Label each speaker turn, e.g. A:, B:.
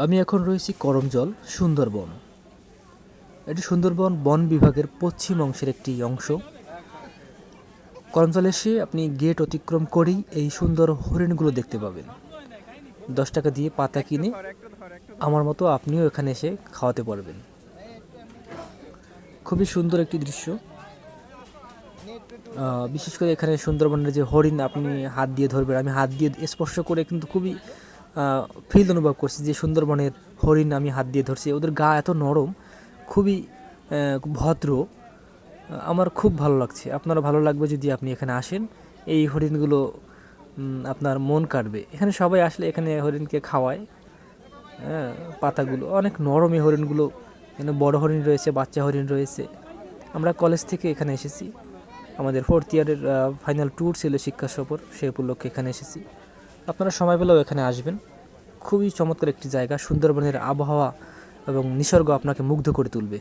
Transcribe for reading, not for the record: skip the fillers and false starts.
A: আমি এখন রয়েছি করমজল সুন্দরবন। এটি সুন্দরবন বন বিভাগের পশ্চিম অংশের একটি অংশ। করমজল এসে আপনি গেট অতিক্রম করেই এই সুন্দর হরিণগুলো দেখতে পাবেন। 10 টাকা দিয়ে পাতা কিনে আমার মতো আপনিও এখানে এসে খাওয়াতে পারবেন। খুবই সুন্দর একটি দৃশ্য। বিশেষ করে এখানে সুন্দরবনের যে হরিণ আপনি হাত দিয়ে ধরবেন, আমি হাত দিয়ে স্পর্শ করে কিন্তু খুবই ফিল অনুভব করছি যে সুন্দরবনের হরিণ আমি হাত দিয়ে ধরছি। ওদের গা এত নরম, খুবই ভদ্র। আমার খুব ভালো লাগছে। আপনারও ভালো লাগবে যদি আপনি এখানে আসেন। এই হরিণগুলো আপনার মন কাড়বে। এখানে সবাই আসলে এখানে হরিণকে খাওয়ায়। হ্যাঁ, পাতাগুলো অনেক নরম এই হরিণগুলো। এখানে বড় হরিণ রয়েছে, বাচ্চা হরিণ রয়েছে। আমরা কলেজ থেকে এখানে এসেছি। আমাদের 4th ইয়ারের ফাইনাল ট্যুর ছিল শিক্ষা সফর, সেই উপলক্ষে এখানে এসেছি। আপনারা সময় পেলেও এখানে আসবেন। খুবই চমৎকার একটি জায়গা। সুন্দরবনের আবহাওয়া এবং নিসর্গ আপনাকে মুগ্ধ করে তুলবে।